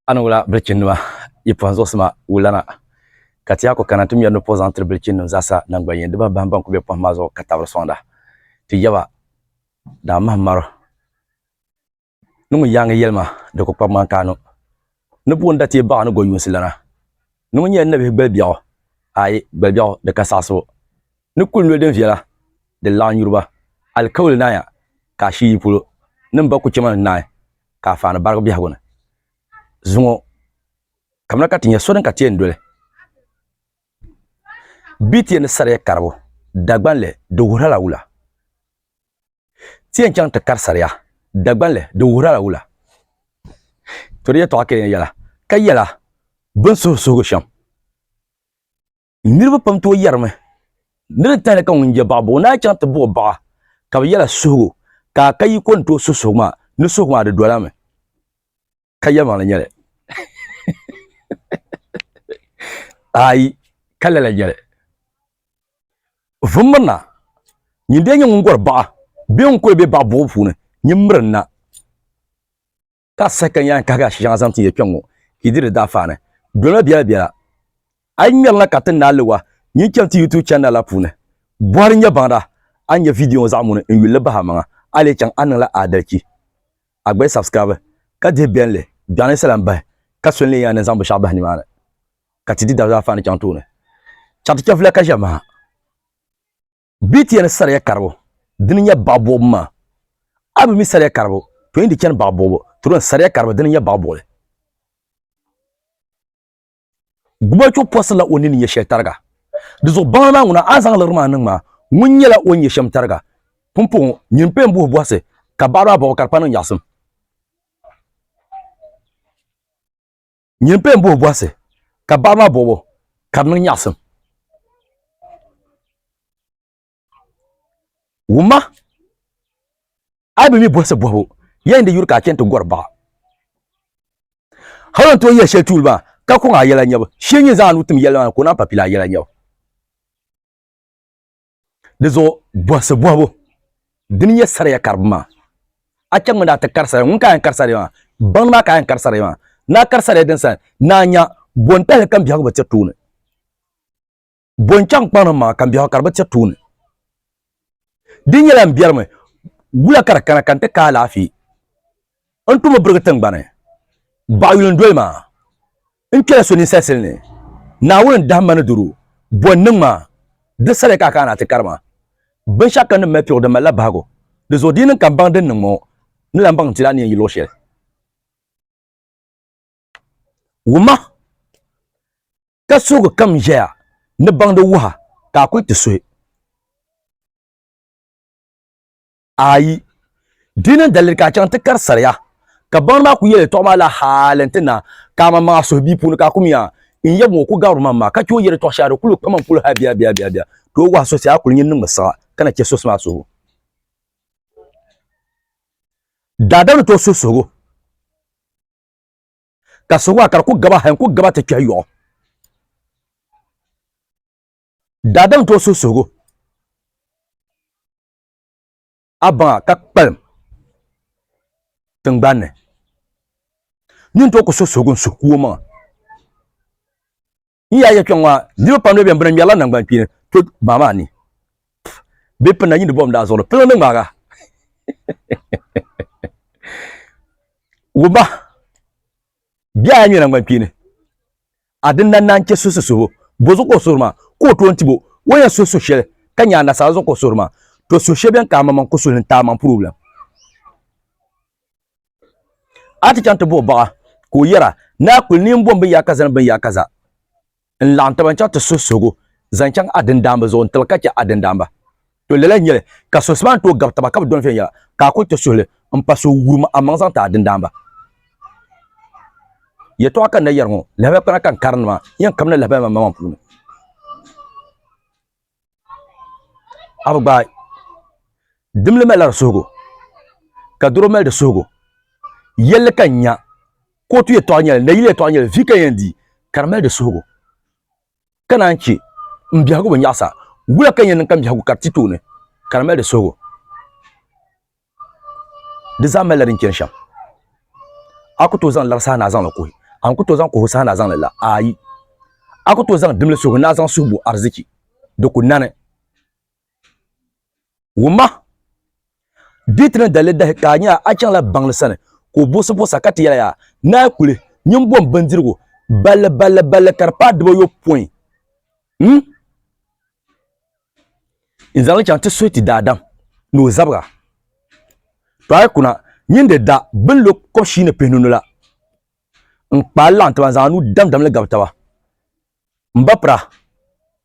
Ana wala bilchinwa yipanzo sama wulana katia ko kanatu mi no posantre bilchin zasa nangbayen de ba bamban ko be pamazo katabra sonda ti yaba da mahmaro numu yang yelma de ko pamman kanu no bunda ti ba no go yunsilana numu nyen nabi belbiao ay belbiao de kasaso nu kulno den fiala de la nyurba al kawl naya ka shi pulo numba ku chima nay ka fa na bargo bi hagona zungo kamna katinya sodan katien dole bitien sare karbo dagbanle de wurala wula tien chang ta kar sariya dagbanle de wurala wula toriya to akene yala kayala bon so sham nirba pam to yarme nir tane kan wunje babo na chang ta bo ba ka yala sugo ka kayi kon to so ma ni so ma de dola me kayama la nyale ay kala la jare vumna nyinde nyi ngor ba be on be ba bo fune nyimrna ka saka yan kaga shi jan zamti ye kwengo kidire da fane dona biya ay nyalla katin na lewa nyi kyanti YouTube channel la fune bwar nya banda anya video za mun en yule ba manga ale chan anala adalki agbe subscribe ka de benle dan salam ba ka sonle yan zambo shabah ni mala katidi da fane chantune chat kefla ka jama bitien sare karbo dinya babo ma abi mi sare karbo to indi ken babo to sare karbo dinya babo le guba cho posla onin ye shetarga dizo bana nguna azang lerma nangma munyela onye shemtarga pumpu nyimpe mbu boase ka bara ba karpanu yasum nyimpe mbu boase ka bara bobo karnu yasum wuma abi mi bosse bobo yende yurka kento gorba hawan to ye shetul ba ka ko ayela nyaba shenye zanu tum yela ko na papila yela nyaba dezo bosse bobo dinye sare ya karbma acang da ta karsare mun kan karsare ma ban ma kan karsare ma na karsare den san nanya bonta kan biya ba tetune boncang panama kan biya karba tetune dinyela mbiyarme gula karakana kante ka lafi antuma burgatan bane ba yulun dolma in kela so ni sesel ne na wurin da mana duru bonnin ma de sare ka kana ta karma ban shaka ne mefior de mala bago de zodinin kan bang den mo ni lambang tilani yi loshel wuma ka sugo kam jea ne bang de wuha ka ku tiswe ayi dinan dalil ka can ta kar sarya ka ban ma ku yele to ma la halantina ka ma so bi pun ka kumiya in yabo ku garu mamma ka kyo yele to share kulu kaman kulu ha biya to wa so sai akulun yin masa kana ke so ma so dadan to so ka so wa kar ku gaba han ku gaba ta kyayo dadan to so aba ka palm tengbanne nin to ko so gun su kuma iya ya kyanwa ni pa no be mbran yala nan ban pine to mama ni be pa na yin bom da zo pele nan maga wuba biya yin nan ban pine adin nan ke so bozo ko surma ko to ntibo waya so shele kanya na sa zo ko surma to so sheben ka maman ko sulin ta man problem ati chanta bo ba ko yara na kul nin bombe ya kaza ban ya kaza in lanta ban chanta sosogo zancan adin damba zo talka ke adin damba to lele nyele ka so sman to gabta ba ka don fe ya ka ko to sole in paso wurma amman zanta adin damba ya to aka na yarmo lebe kana kan karnma yan kamna lebe ma maman punu abba dimle melar sogo ka duro mel de sogo yelle kanya ko tu ye to anyel na yile to anyel fika yendi karmel de sogo kana anki mbiya go banyasa gula kanya nan kan biya go katito ne karmel de sogo de zamel rin kensha akuto zan larsa na zan ko an ku to zan ko husana zan la ayi aku to zan dimle so na zan subu arziki da kunane wuma ditna dalle da kanya a can la banglisane ko bosu bosa kati ya na kule nyim bom bandirgo balle karpa do yo point inzalin chanti suiti dadam no zabra to ay kuna nyinde da bin lo ko shine penunula nkpala antwa zanu dam le gabtawa mbapra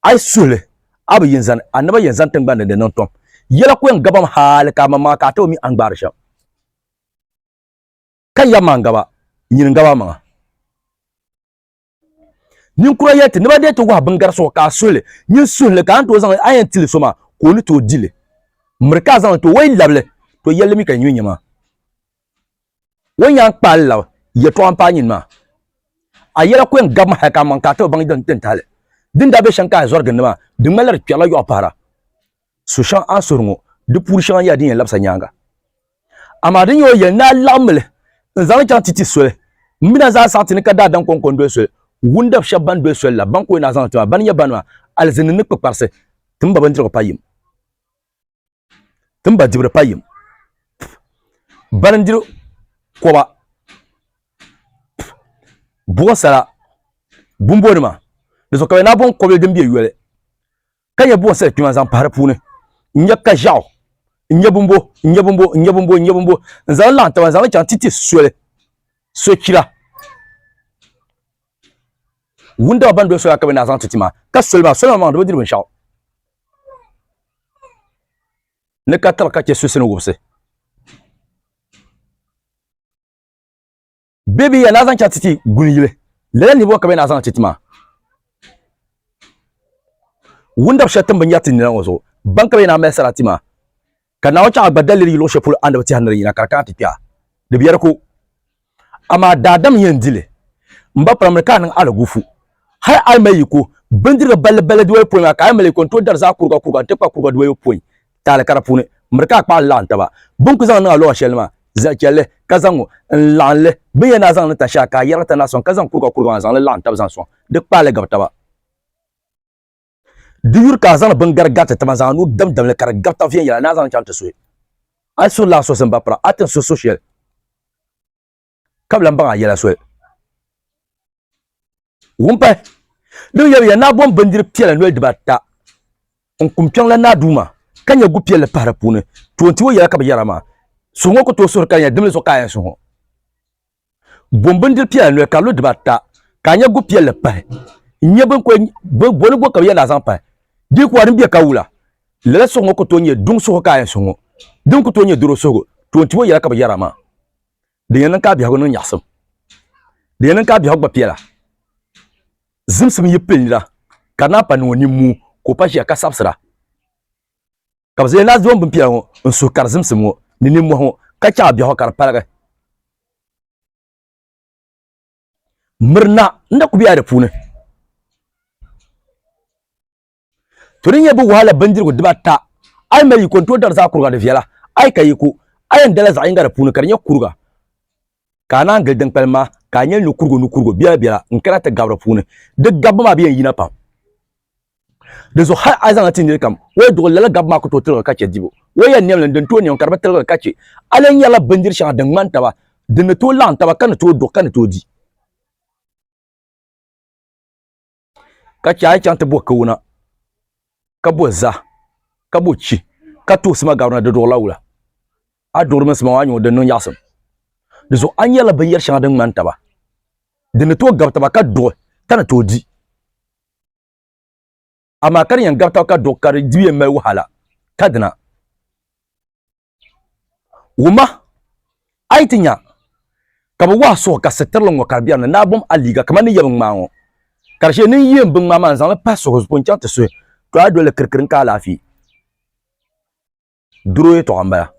ay sule abu yinzan annaba yinzan tangban de non tom yela ko ngabam hal ka mama ka to mi angbar sha kan ya mangaba yin ngaba ma nin kura yete ne ba de to wa bangar so ka sule nin sule ka anto zan ayen til so ma ko ni to dile mrka zan to way lable to yele mi kan yin ma wanya kpalla ye to ampa yin ma ayela ko ngam ha ka man ka to bang den tale din da be shanka zorgan ma din malar kyala yo para su shan asurungo de pour shan ya din lapsa nyanga ama din yo ye na lamle nzan chan titi sole mina za santi ka da dan konkon do sole wunda shaban do sole la banko na zan to ban ya banwa alzin ni pe parse tumba ban diro payim tumba dibra payim ban diro ko ba buwa sala bumbo ma de so ka na bon ko be dem bi yele kanya buwa sala tuma zan para pune nyaka jao nyabumbo nzan lanta nzan chan titi sole sokira wunda ban do so akabe na zan titi ma ka sole ma do dirban shao ne ka tal ka ke so sene wobse baby ya na zan chan titi gunile le ni bo akabe na zan titi ma wunda shatan ban yatin na wazo ban kabe na mai sarati ma kana wacha badaliri lo shepul anda bati hanari na karaka titia de biyar ko ama dadam yendile mba pramrika nan ala gufu har ai mai ko bandir balle duwai point ka ai mai ko to dar za kurga te pa kurga duwai point tala karapune mrika pa la antaba bun ku zan na lo shelma za kelle kazango lanle biya na zan ta shaka yarata na son kazan kurga zan la antaba zan son de pa le gabtaba duyur ka zan bangar gata ta mazanu dam le kar gata fiye ya na zan chanta so ai so la so san bapra atin so social kabla mbanga yela so wumpa do ya na bom bandir piela no debata on kumpion la na duma kanya gu piela para pune tonti wo yela ka yara ma so ngoko to so kanya demle so kaya so bom bandir piela no ka lo debata kanya gu piela pa nyebon ko bonu bo ka yela zan pa di ko warin biya kawula lele songo ko tonye dung so ka yan songo dung ko tonye duro sogo tonti wo yara ka yara ma de yan ka biya gono nyasam de yan ka biya gba piela zimsim yipelira kana pa no ni mu ko pa shi ka sapsra ka ze na zo mbin piela ho nso kar zimsim wo ni mu ho ka cha biya ho kar paraga murna nda ku biya da fune turin yabu wahala bandirgo dibata ai mai konto dar za kurga da fiyala ai kai ku ayan dala za inga da punu karnya kurga kana ngal palma kanya nu kurgo biya in kana ta gabra punu de gabba ma biyan yina pam de zo har azan atin kam wai do lala gabba ko to tir ka ce dibo wai yan nem lan to ne karba tir ka ce alan yala bandir shan dan man ba de ne to lan ba kana to do kana to di ka ci ai chanta bo kauna ka bo za ka bo ci ka to sima gabna da do lawla a do mun sima wanyo da non yasam da zo an yala ban yar shan dan man ba da ne to gabta ba ka do tana to di amma kar yan gabta ka do kar diye mai wahala kadna wuma aitinya ka ba waso ka seterlon wa karbiya na bom aliga kamar ni yabin mawo karshe nin yin bin mama zan pa so ko poncha ta so to a dole kirkirin ka lafi duro to amba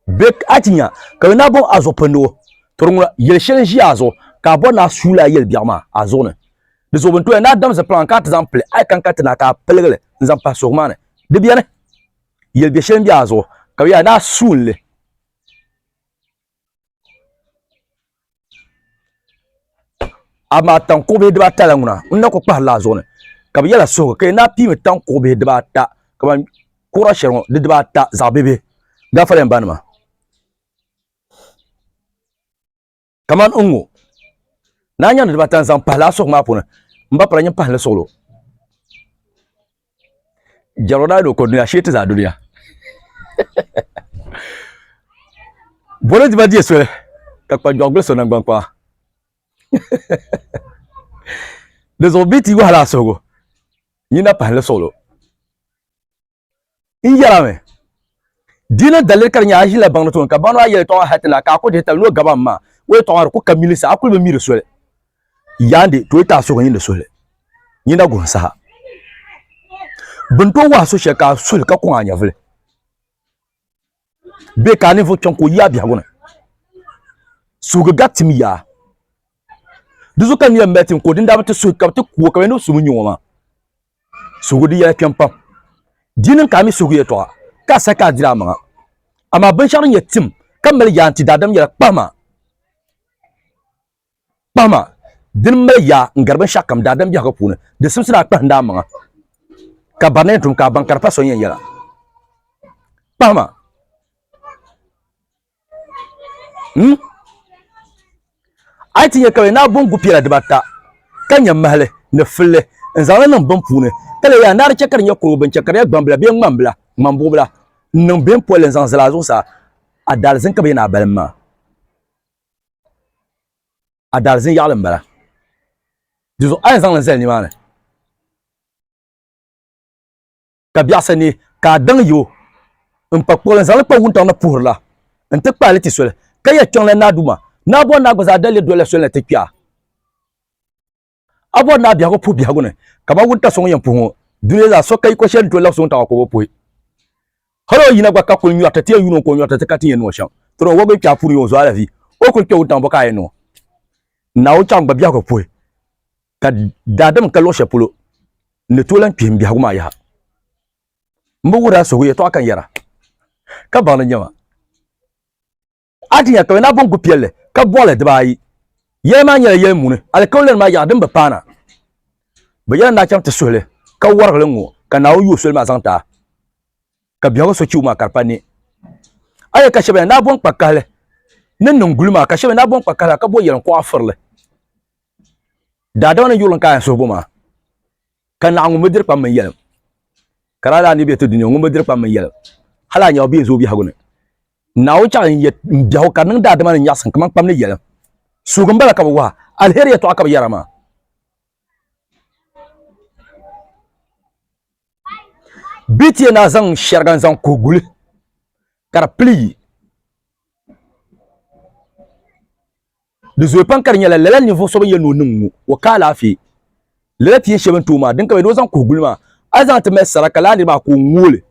bek atinya ka na bom azo pando turunga yel shen ji azo ka bo na sula yel biama azo ne de so bonto na dam se plan 4 exemple ai kan katina ka pelgele nzam pa so mane de biane yel bi shen bi azo ka ya na sunle ama tan ko be deba tala nguna unna ko pa la zone ka bi yala so ke na pi me tan ko be deba ta ka ban kura shero de deba ta za bebe ga falen banma kaman ungo na nya de deba tan zan pa la so ma puna mba pra nya pa la solo jaroda do ko dunya shete za dunya bolo di ba die so ka pa joglo so na gban kwa les obiti wa la sogo nyina pa la solo injarame dina dalil kar nya ajila bangno ton ka bano ayele to hatla ka ko de tal no gaba ma we to ko kamili sa akul be mire sole yande to ita so nyinde sole nyina gon sa bunto wa so sheka sul ka ko anya vle be ka ni vo chon ko ya bia gona suga gatimi ya duzu kan ya metin ko dinda mata su ka ta ko ka no su mun yoma sugu di ya kempam dinin kami sugu ya to ka saka dira ma ama ban sharin ya tim kamar ya anti dadam ya pama din mal ya ngarban shakam dadam ya ka puna da sun suna pa nda ma ka banen tum ka ban karpa son yela pama ai tinye ka na bongu pira de bata kanya mahle ne fille nzala nan ban pune kala ya nar chekar nya ko ban chekar ya gbambla be ngambla mambobla nan ben polen zanzala zo sa adalzin ka be na balma adalzin ya lambara dizo ai zan zel ni mane ka biasa ni ka dang yo pa polen zala pa wunta na purla nte pa leti sole ka ya chon la na duma na bo na gbaza dale dole sole te pia abo na bia ko pu bia gone ka ba wunta so yan pu duniya za so kai ko shen to la so ta ko po haro yina gwa ka ko nyu atete yu no ko nyu atete ka tin no shan to wo go pia puru yo so ala vi o ko ke wunta bo ka no na o chang ba bia ko po ka dadam ka lo shepulo ne to lan pim bia ko ma ya mbo wura so ye to kan yara ka ba na nyama atiya ka na bon ko piele ka bole de bayi ye ma nyele ye mune al kawlen ma ya dimba pana ba yana na cham te sole ka wargle ngo ka na yu sole ma santa ka biyo so chuma karpani aya ka shebe na bon pakale nen ngulma ka shebe na bon pakala ka bo yel ko aferle da da na yulon ka so boma ka na ngu medir pa men yel kara la ni be to dunyo ngu medir pa men yel hala nya bi zo bi hagune na o cha ye biyo ka nan da da man yasan kaman pam ne yel sugum bala ka wa alheri ya to aka yarama biti na zan shargan zan kogul kar pli de zo pan kar nyala lala ni fo so ye no nungu wa kala fi lala ti sheben tuma din ka do zan kogul ma azan ta mes saraka la ni ba ko ngule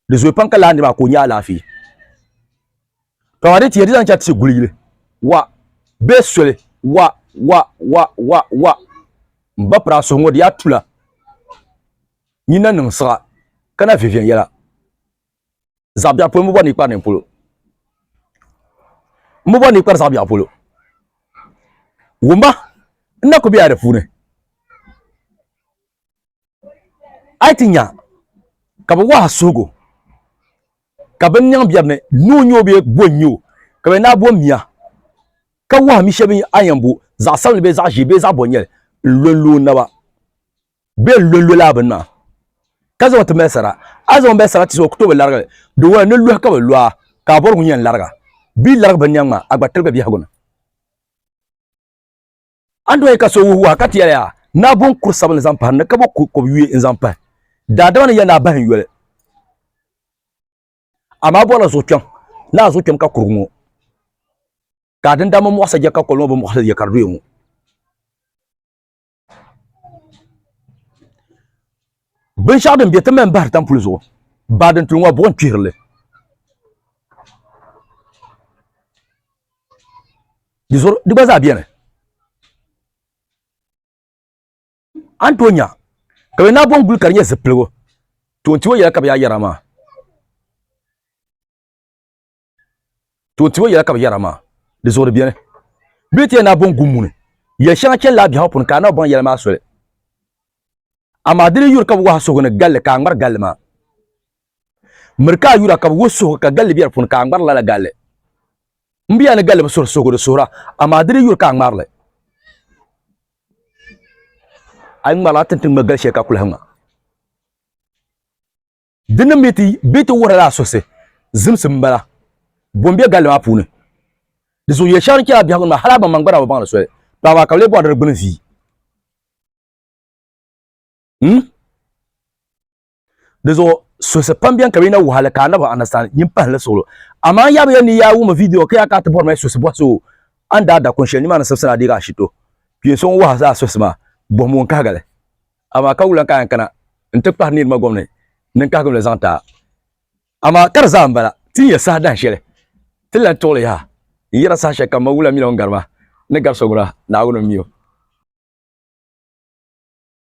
de zo pan kala ni ba ko nya lafi to wadi ti zan chat gulile wa besole wa mba pra so ngodi ya tula nyina nang sa kana vivien yala zabia po mbo ni pa ne polo mbo ni pa zabia polo wumba na ko biya da fune aitinya ka bo wa sogo ka ban nyang biya ne nu nyo be bonyo ka be na bo mia ka wa mi shebe ayambu za sal be za jibe za bonyel lolo na ba be lolo la banna kaza wata mesara azo mesara ti so ko to be larga do wa ne lu ka be lwa ka bor nyen larga bi larga ban nyang ma agbatel be bi hagona ando e ka so wu akati ya na bon kursabal zampa na ka bo ko wi en zampa da da ya na ban yole ama bo la so twam na so twam ka kurungo ka dan da mo sa je ka ko no bo mo sa je ka ruyo ben shadem bi tamen bar tam pluso baden tulwa bon twirle dizor di baza bien Antonia ka na bon gul karnya zeplego tontiwo ya ka ya yarama tontiwo ya ka yarama dizor bien beti na bon gumune ya shanga chen la bi ha pun ka na bon yelma sole ama diri yur ka wa so ne galle ka ngar galle ma mirka yura ka wo so ka galle bi pun ka ngar la galle mbiya ne galle so so go sora ama diri yur ka ngar le ay ngala tantin ma gal sheka kula hanga dinna meti wora la so se zimsim bala bombe galle ma pune de so ye shan kya bi ha ma hala ba mangbara ba bang so ba ba ka le bo dar gbin fi de so so se pambian ka na wahala ka na ba understand yin pa la solo ama ya ba ni ya wo ma video ka ka ta bor ma so se bo so anda da kun sheni ma na sabsana diga shito pi so wa za so se ma bo mon ka gale ama ka wulan ka kana ntek pa ni ma gomne nin ka gomle zanta ama kar za mbala tin ya sa dan shere tilan tole ha yira sa sheka ma wula mi non garma ne gar sogura na wono miyo